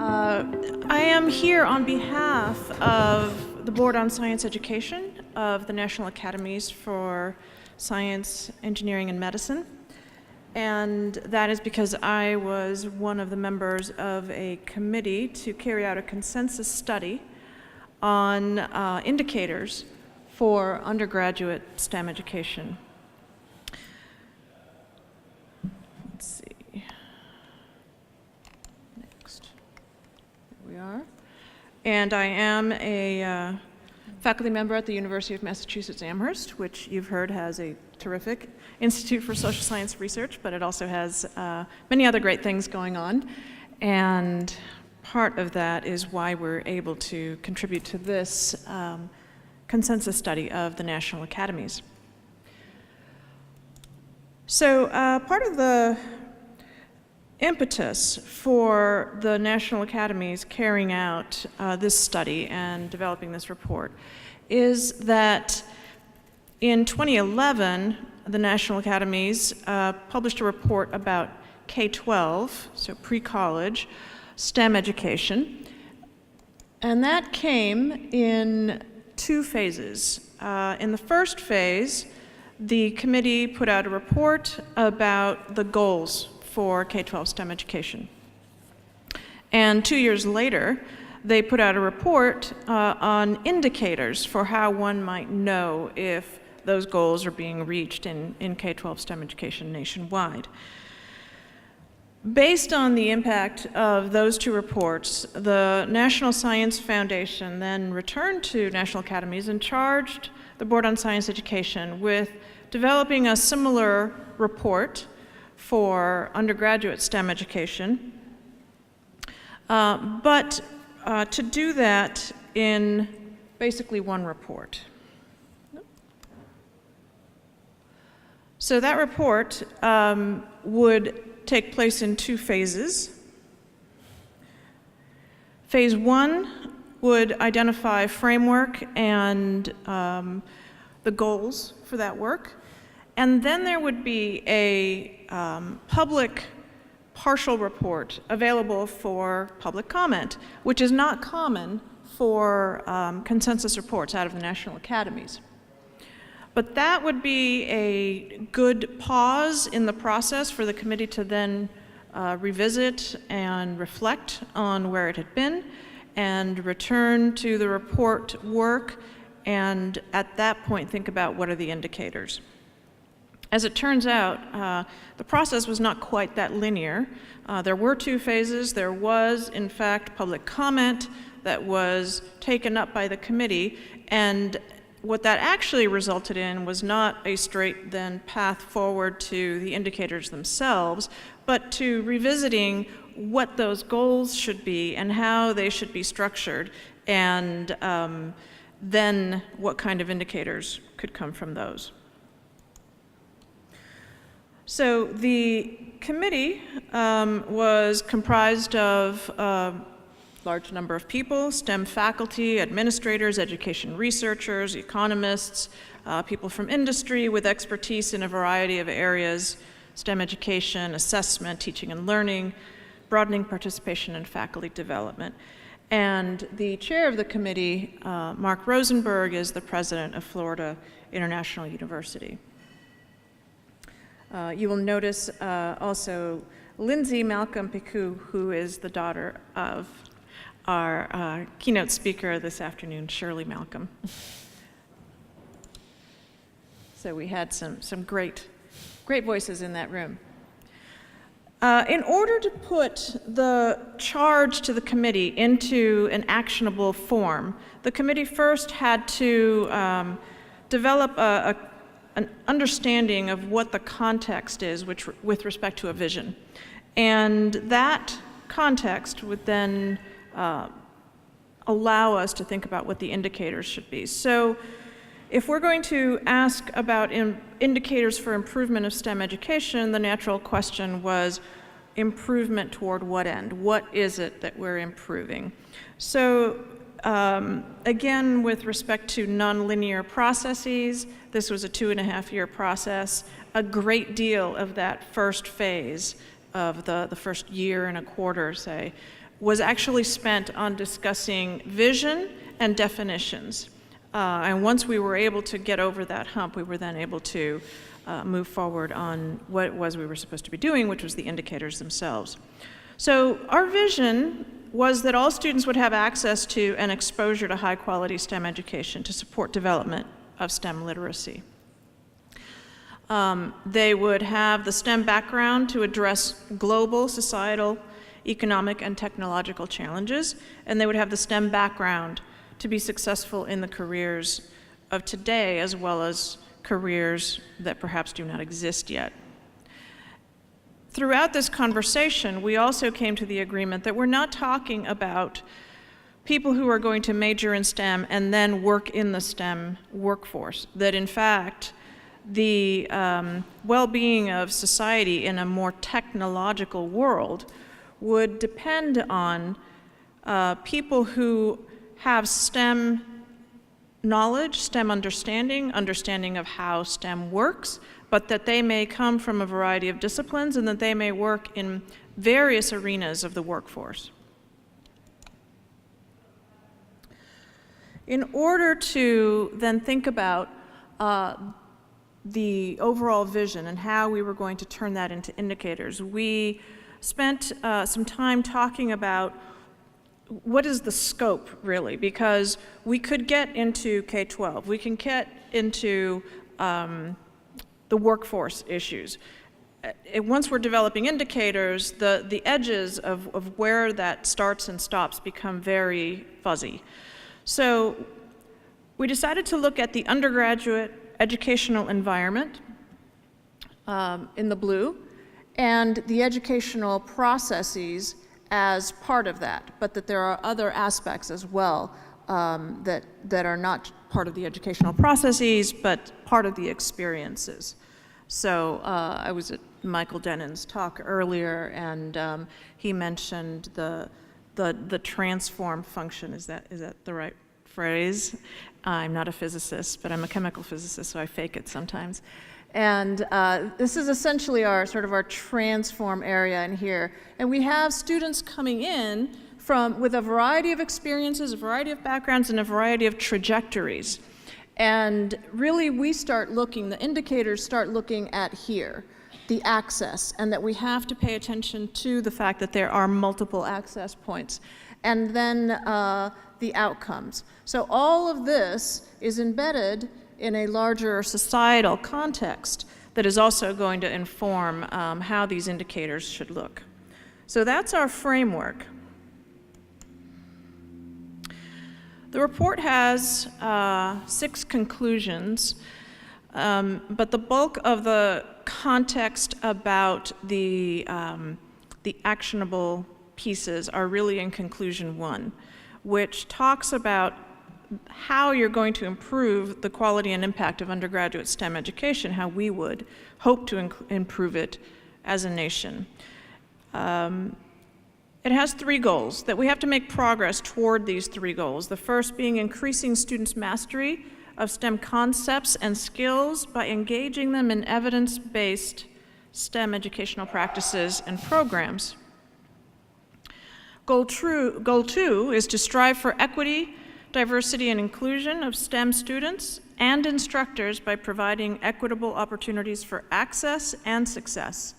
I am here on behalf of the Board on Science Education of the National Academies for Science, Engineering, and Medicine. And that is because I was one of the members of a committee to carry out a consensus study on indicators for undergraduate STEM education. Let's see. Next. Here we are. And I am a faculty member at the University of Massachusetts Amherst, which you've heard has a terrific Institute for Social Science Research, but it also has many other great things going on. And part of that is why we're able to contribute to this consensus study of the National Academies. So part of the impetus for the National Academies carrying out this study and developing this report is that in 2011, the National Academies published a report about K-12, so pre-college, STEM education. And that came in two phases. In the first phase, the committee put out a report about the goals for K-12 STEM education. And 2 years later, they put out a report on indicators for how one might know if those goals are being reached in K-12 STEM education nationwide. Based on the impact of those two reports, the National Science Foundation then returned to National Academies and charged the Board on Science Education with developing a similar report for undergraduate STEM education, but to do that in basically one report. So that report would take place in two phases. Phase one would identify framework and the goals for that work. And then there would be a public partial report available for public comment, which is not common for consensus reports out of the National Academies. But that would be a good pause in the process for the committee to then revisit and reflect on where it had been and return to the report work, and at that point think about what are the indicators. As it turns out, the process was not quite that linear. There were two phases. There was, in fact, public comment that was taken up by the committee, and what that actually resulted in was not a straight then path forward to the indicators themselves, but to revisiting what those goals should be and how they should be structured, and then what kind of indicators could come from those. So the committee was comprised of a large number of people: STEM faculty, administrators, education researchers, economists, people from industry with expertise in a variety of areas: STEM education, assessment, teaching and learning, broadening participation in faculty development. And the chair of the committee, Mark Rosenberg, is the president of Florida International University. You will notice also Lindsay Malcolm Picou, who is the daughter of our keynote speaker this afternoon, Shirley Malcolm. So we had some great voices in that room. In order to put the charge to the committee into an actionable form, the committee first had to develop an understanding of what the context is with respect to a vision. And that context would then allow us to think about what the indicators should be. So if we're going to ask about indicators for improvement of STEM education, the natural question was improvement toward what end? What is it that we're improving? So again, with respect to nonlinear processes, this was a 2.5-year process. A great deal of that first phase of the first year and a quarter, say, was actually spent on discussing vision and definitions. And once we were able to get over that hump, we were then able to move forward on what it was we were supposed to be doing, which was the indicators themselves. So our vision was that all students would have access to and exposure to high-quality STEM education to support development of STEM literacy. They would have the STEM background to address global, societal, economic, and technological challenges, and they would have the STEM background to be successful in the careers of today, as well as careers that perhaps do not exist yet. Throughout this conversation, we also came to the agreement that we're not talking about people who are going to major in STEM and then work in the STEM workforce, that in fact, the well-being of society in a more technological world would depend on people who have STEM knowledge, STEM understanding of how STEM works, but that they may come from a variety of disciplines and that they may work in various arenas of the workforce. In order to then think about the overall vision and how we were going to turn that into indicators, we spent some time talking about what is the scope, really, because we could get into K-12, we can get into the workforce issues. Once we're developing indicators, the edges of where that starts and stops become very fuzzy. So we decided to look at the undergraduate educational environment in the blue, and the educational processes as part of that, but that there are other aspects as well that are not part of the educational processes, but part of the experiences. So I was at Michael Dennon's talk earlier, and he mentioned the transform function. Is that the right phrase? I'm not a physicist, but I'm a chemical physicist, so I fake it sometimes. And this is essentially our transform area in here. And we have students coming in with a variety of experiences, a variety of backgrounds, and a variety of trajectories. And really the indicators start looking at here, the access, and that we have to pay attention to the fact that there are multiple access points. And then the outcomes. So all of this is embedded in a larger societal context that is also going to inform how these indicators should look. So that's our framework. The report has 6 conclusions, but the bulk of the context about the actionable pieces are really in conclusion 1, which talks about how you're going to improve the quality and impact of undergraduate STEM education, how we would hope to improve it as a nation. It has 3 goals, that we have to make progress toward these 3 goals. The first being increasing students' mastery of STEM concepts and skills by engaging them in evidence-based STEM educational practices and programs. Goal 2 is to strive for equity, diversity, and inclusion of STEM students and instructors by providing equitable opportunities for access and success.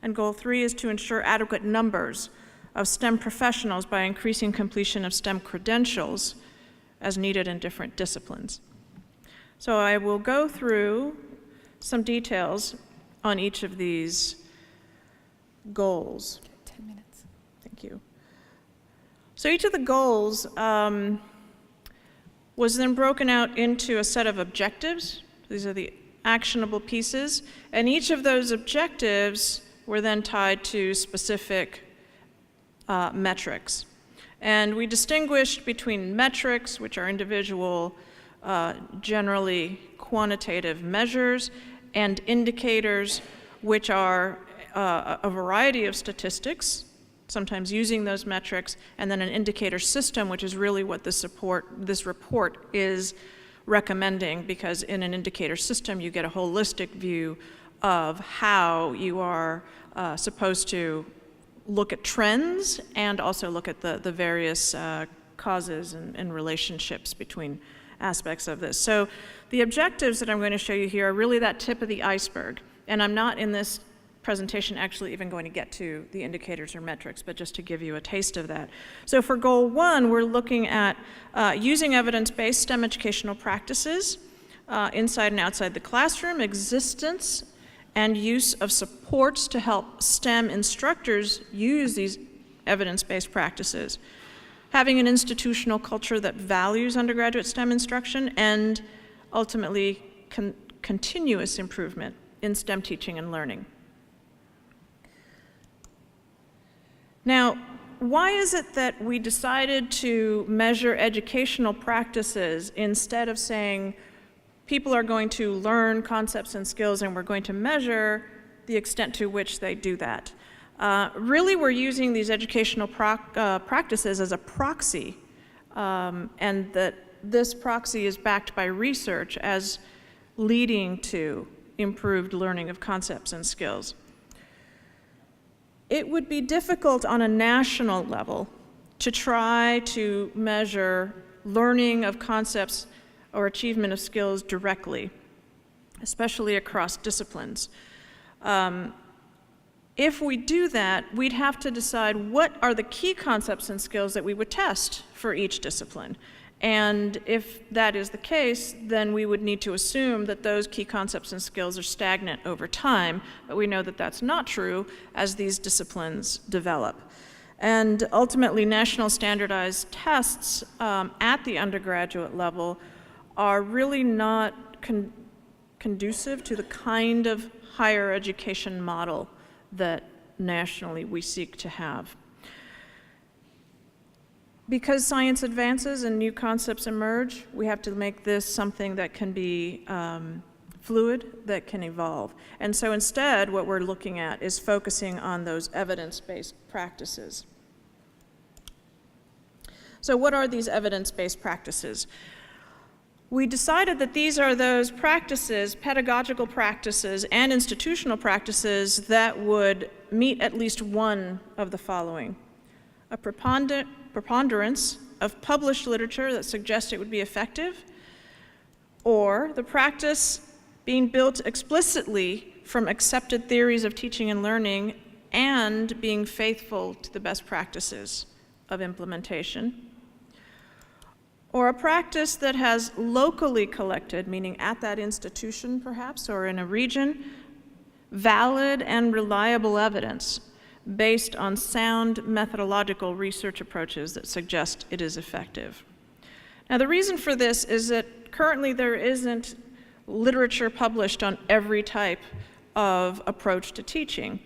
And goal 3 is to ensure adequate numbers of STEM professionals by increasing completion of STEM credentials as needed in different disciplines. So I will go through some details on each of these goals. 10 minutes. Thank you. So each of the goals was then broken out into a set of objectives. These are the actionable pieces, and each of those objectives were then tied to specific metrics. And we distinguished between metrics, which are individual, generally quantitative measures, and indicators, which are a variety of statistics, sometimes using those metrics, and then an indicator system, which is really what this report is recommending, because in an indicator system you get a holistic view of how you are supposed to look at trends and also look at the various causes and relationships between aspects of this. So the objectives that I'm going to show you here are really that tip of the iceberg. And I'm not in this presentation actually even going to get to the indicators or metrics, but just to give you a taste of that. So for goal 1, we're looking at using evidence-based STEM educational practices inside and outside the classroom, existence and use of supports to help STEM instructors use these evidence-based practices, having an institutional culture that values undergraduate STEM instruction, and ultimately continuous improvement in STEM teaching and learning. Now, why is it that we decided to measure educational practices instead of saying people are going to learn concepts and skills and we're going to measure the extent to which they do that? Really, we're using these educational practices as a proxy, and that this proxy is backed by research as leading to improved learning of concepts and skills. It would be difficult on a national level to try to measure learning of concepts or achievement of skills directly, especially across disciplines. If we do that, we'd have to decide what are the key concepts and skills that we would test for each discipline. And if that is the case, then we would need to assume that those key concepts and skills are stagnant over time, but we know that that's not true as these disciplines develop. And ultimately, national standardized tests at the undergraduate level are really not conducive to the kind of higher education model that nationally we seek to have. Because science advances and new concepts emerge, we have to make this something that can be fluid, that can evolve. And so instead, what we're looking at is focusing on those evidence-based practices. So what are these evidence-based practices? We decided that these are those practices, pedagogical practices and institutional practices, that would meet at least one of the following: a preponderance of published literature that suggests it would be effective, or the practice being built explicitly from accepted theories of teaching and learning and being faithful to the best practices of implementation, or a practice that has locally collected, meaning at that institution perhaps, or in a region, valid and reliable evidence based on sound methodological research approaches that suggest it is effective. Now, the reason for this is that currently there isn't literature published on every type of approach to teaching.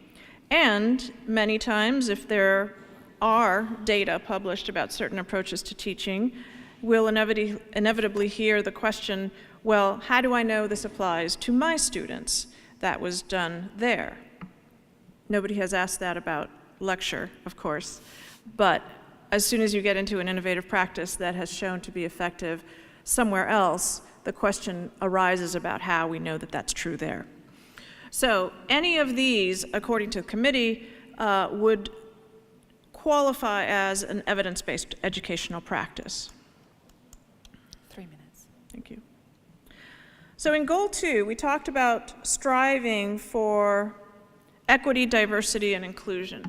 And many times, if there are data published about certain approaches to teaching, we'll inevitably hear the question, well, how do I know this applies to my students? That was done there. Nobody has asked that about lecture, of course, but as soon as you get into an innovative practice that has shown to be effective somewhere else, the question arises about how we know that that's true there. So any of these, according to the committee, would qualify as an evidence-based educational practice. 3 minutes. Thank you. So in goal 2, we talked about striving for equity, diversity, and inclusion.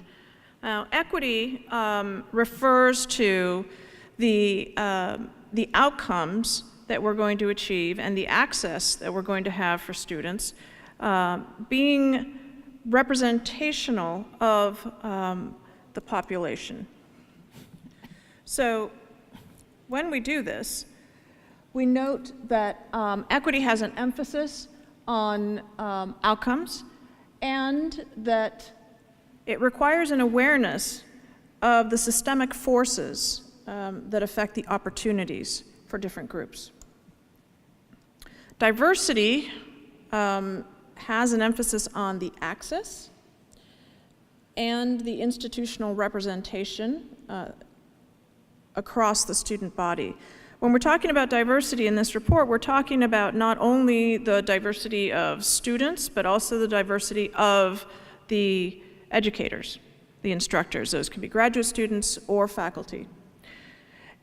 Now, equity refers to the outcomes that we're going to achieve and the access that we're going to have for students being representational of the population. So when we do this, we note that equity has an emphasis on outcomes, and that it requires an awareness of the systemic forces that affect the opportunities for different groups. Diversity has an emphasis on the access and the institutional representation across the student body. When we're talking about diversity in this report, we're talking about not only the diversity of students, but also the diversity of the educators, the instructors. Those can be graduate students or faculty.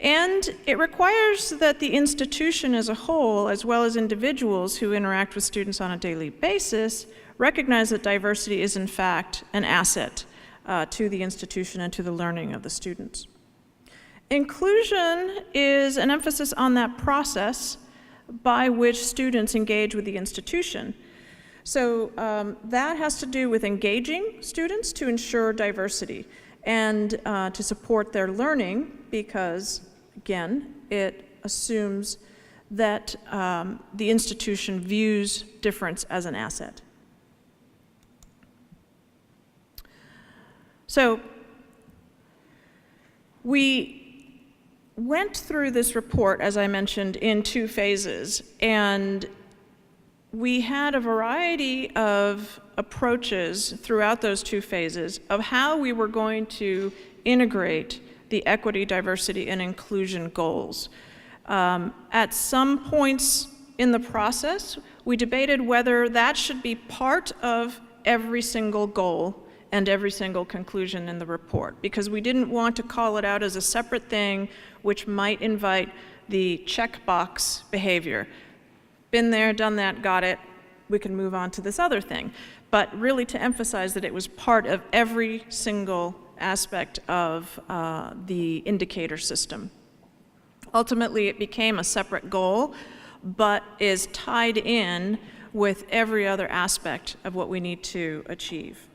And it requires that the institution as a whole, as well as individuals who interact with students on a daily basis, recognize that diversity is in fact an asset to the institution and to the learning of the students. Inclusion is an emphasis on that process by which students engage with the institution. So that has to do with engaging students to ensure diversity and to support their learning, because, again, it assumes that the institution views difference as an asset. So we went through this report, as I mentioned, in 2 phases, and we had a variety of approaches throughout those 2 phases of how we were going to integrate the equity, diversity, and inclusion goals. At some points in the process, we debated whether that should be part of every single goal and every single conclusion in the report, because we didn't want to call it out as a separate thing which might invite the checkbox behavior. Been there, done that, got it, we can move on to this other thing. But really to emphasize that it was part of every single aspect of the indicator system. Ultimately, it became a separate goal, but is tied in with every other aspect of what we need to achieve.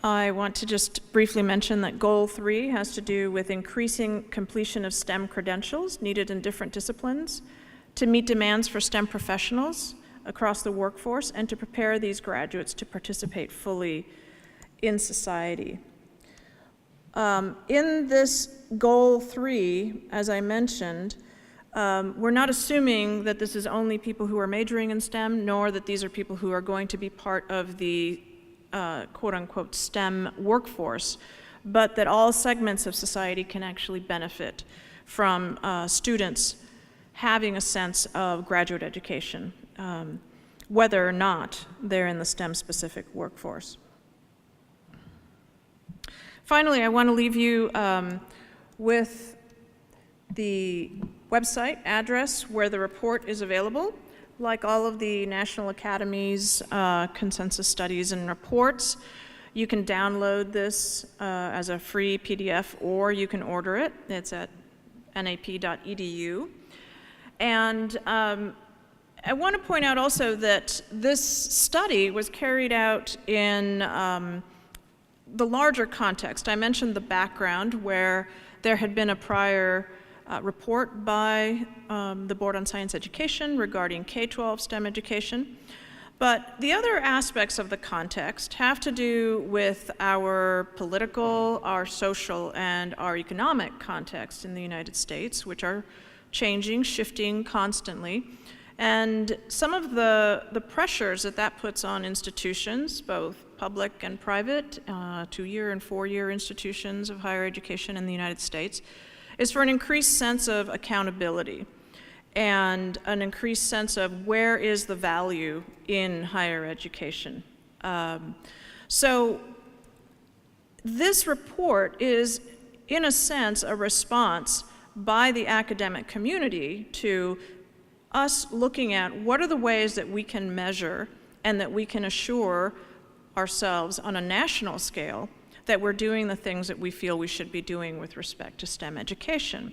I want to just briefly mention that Goal 3 has to do with increasing completion of STEM credentials needed in different disciplines to meet demands for STEM professionals across the workforce and to prepare these graduates to participate fully in society. In this Goal 3, as I mentioned, we're not assuming that this is only people who are majoring in STEM, nor that these are people who are going to be part of the quote-unquote STEM workforce, but that all segments of society can actually benefit from students having a sense of graduate education, whether or not they're in the STEM-specific workforce. Finally, I want to leave you with the website address where the report is available. Like all of the National Academies consensus studies and reports, you can download this as a free PDF, or you can order it. It's at nap.edu. And I want to point out also that this study was carried out in the larger context. I mentioned the background where there had been a prior report by the Board on Science Education regarding K-12 STEM education. But the other aspects of the context have to do with our political, our social, and our economic context in the United States, which are changing, shifting constantly. And some of the pressures that that puts on institutions, both public and private, 2-year and 4-year institutions of higher education in the United States, is for an increased sense of accountability and an increased sense of where is the value in higher education. So this report is, in a sense, a response by the academic community to us looking at what are the ways that we can measure and that we can assure ourselves on a national scale that we're doing the things that we feel we should be doing with respect to STEM education.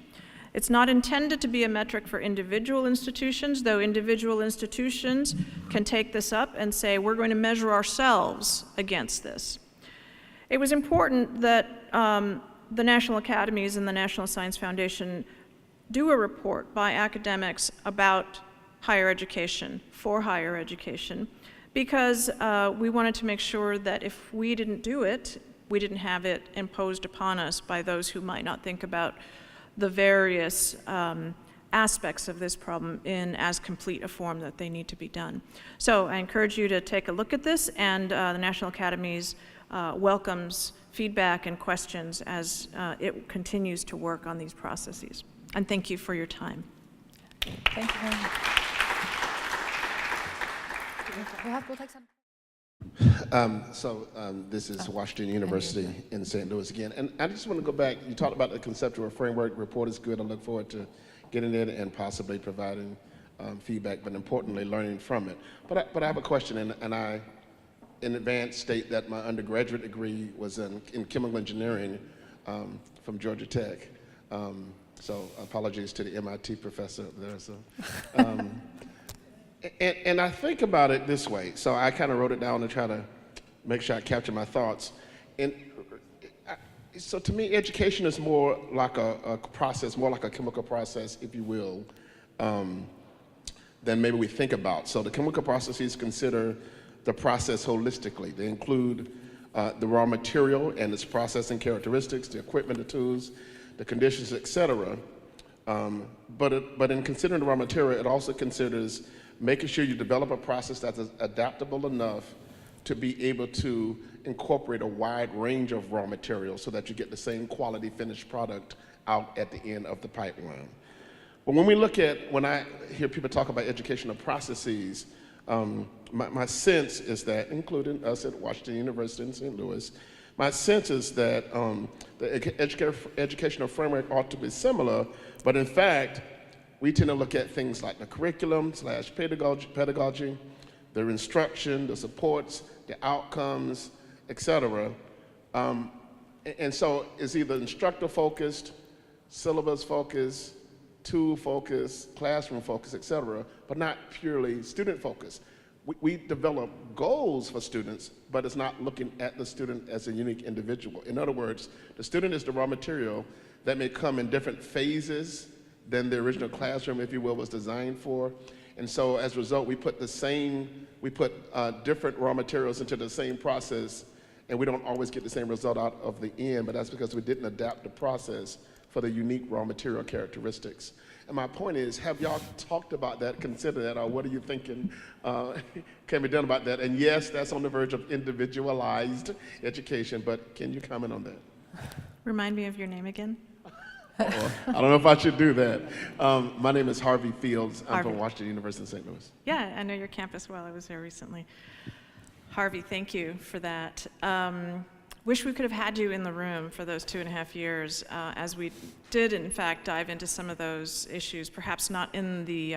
It's not intended to be a metric for individual institutions, though individual institutions can take this up and say, we're going to measure ourselves against this. It was important that the National Academies and the National Science Foundation do a report by academics about higher education, for higher education, because we wanted to make sure that if we didn't do it, we didn't have it imposed upon us by those who might not think about the various aspects of this problem in as complete a form that they need to be done. So I encourage you to take a look at this, and the National Academies welcomes feedback and questions as it continues to work on these processes. And thank you for your time. Thank you very much. We'll take some. This is Washington University in St. Louis again. And I just want to go back. You talked about the conceptual framework. Report is good. I look forward to getting it and possibly providing feedback, but importantly, learning from it. But I have a question, and I, in advance, state that my undergraduate degree was in chemical engineering from Georgia Tech. So apologies to the MIT professor up there. So. And I think about it this way. So I kind of wrote it down to try to make sure I capture my thoughts. And so to me, education is more like a process, more like a chemical process, if you will, than maybe we think about. So the chemical processes consider the process holistically. They include the raw material and its processing characteristics, the equipment, the tools, the conditions, et cetera. But in considering the raw material, it also considers making sure you develop a process that's adaptable enough to be able to incorporate a wide range of raw materials so that you get the same quality finished product out at the end of the pipeline. But when I hear people talk about educational processes, my sense is that, including us at Washington University in St. Louis, my sense is that the educational framework ought to be similar, but in fact, we tend to look at things like the curriculum / pedagogy, the instruction, the supports, the outcomes, et cetera. And so it's either instructor focused, syllabus focused, tool focused, classroom focused, et cetera, but not purely student focused. We develop goals for students, but it's not looking at the student as a unique individual. In other words, the student is the raw material that may come in different phases than the original classroom, if you will, was designed for. And so as a result, we put different raw materials into the same process, and we don't always get the same result out of the end, but that's because we didn't adapt the process for the unique raw material characteristics. And my point is, have y'all talked about that, considered that, or what are you thinking can be done about that? And yes, that's on the verge of individualized education, but can you comment on that? Remind me of your name again. I don't know if I should do that. My name is Harvey Fields. I'm Harvey. from Washington University in St. Louis. Yeah, I know your campus well. I was there recently. Harvey, thank you for that. Wish we could have had you in the room for those 2.5 years, as we did, in fact, dive into some of those issues, perhaps not in the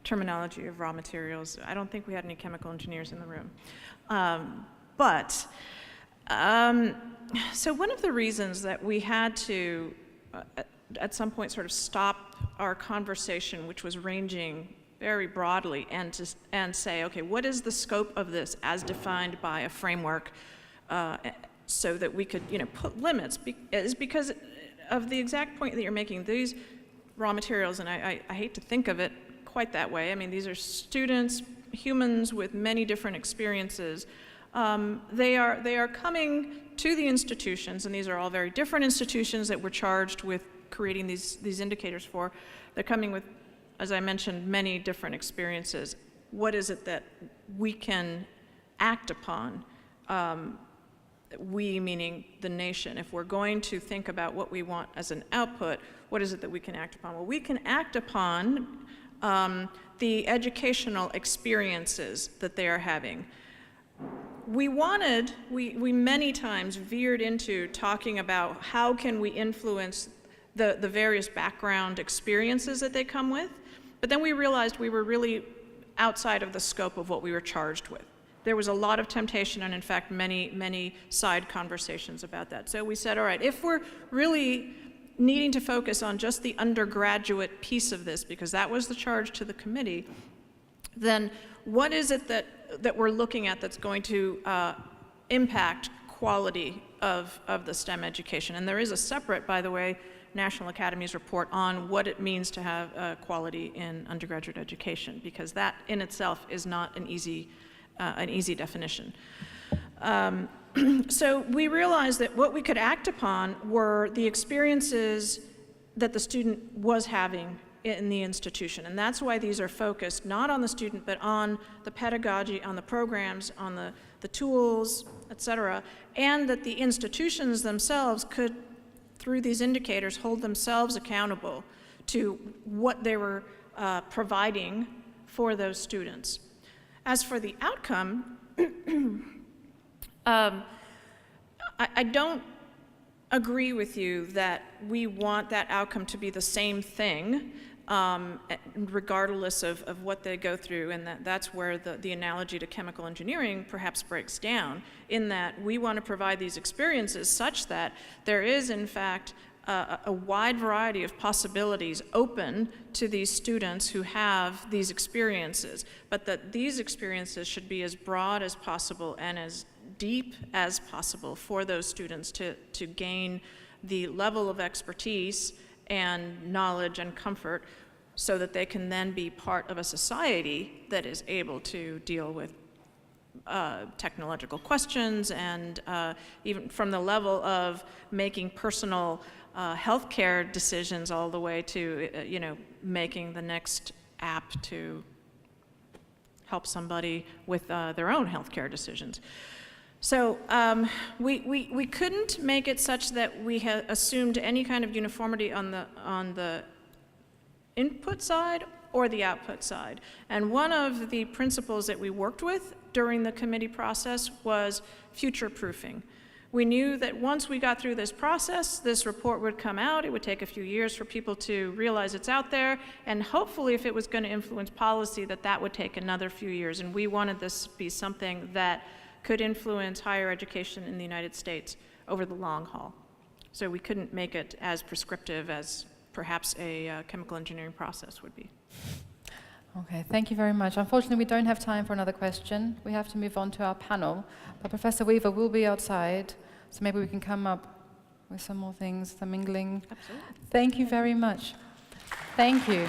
terminology of raw materials. I don't think we had any chemical engineers in the room. So one of the reasons that we had to at some point sort of stop our conversation, which was ranging very broadly, and say, okay, what is the scope of this as defined by a framework, so that we could, put limits, is because of the exact point that you're making. These raw materials, and I hate to think of it quite that way. I mean, these are students, humans with many different experiences. They are coming to the institutions, and these are all very different institutions that we're charged with creating these indicators for. They're coming with, as I mentioned, many different experiences. What is it that we can act upon? We meaning the nation. If we're going to think about what we want as an output, what is it that we can act upon? Well, we can act upon the educational experiences that they are having. We many times veered into talking about how can we influence the various background experiences that they come with, but then we realized we were really outside of the scope of what we were charged with. There was a lot of temptation, and in fact, many side conversations about that. So we said, all right, if we're really needing to focus on just the undergraduate piece of this, because that was the charge to the committee, then what is it that we're looking at that's going to impact quality of the STEM education? And there is a separate, by the way, National Academies report on what it means to have quality in undergraduate education, because that in itself is not an easy definition. So we realized that what we could act upon were the experiences that the student was having in the institution. And that's why these are focused not on the student, but on the pedagogy, on the programs, on the tools, et cetera, and that the institutions themselves could, through these indicators, hold themselves accountable to what they were providing for those students. As for the outcome, I don't agree with you that we want that outcome to be the same thing, regardless of what they go through, and that's where the analogy to chemical engineering perhaps breaks down, in that we want to provide these experiences such that there is, in fact, a wide variety of possibilities open to these students who have these experiences, but that these experiences should be as broad as possible and as deep as possible for those students to gain the level of expertise and knowledge and comfort so that they can then be part of a society that is able to deal with technological questions, and even from the level of making personal healthcare decisions all the way to making the next app to help somebody with their own healthcare decisions. So we couldn't make it such that we had assumed any kind of uniformity on the input side or the output side. And one of the principles that we worked with during the committee process was future-proofing. We knew that once we got through this process, this report would come out. It would take a few years for people to realize it's out there, and hopefully if it was going to influence policy, that would take another few years. And we wanted this to be something that could influence higher education in the United States over the long haul. So we couldn't make it as prescriptive as perhaps a chemical engineering process would be. Okay, thank you very much. Unfortunately, we don't have time for another question. We have to move on to our panel. But Professor Weaver will be outside, so maybe we can come up with some more things, some mingling. Absolutely. Thank you very much. Thank you.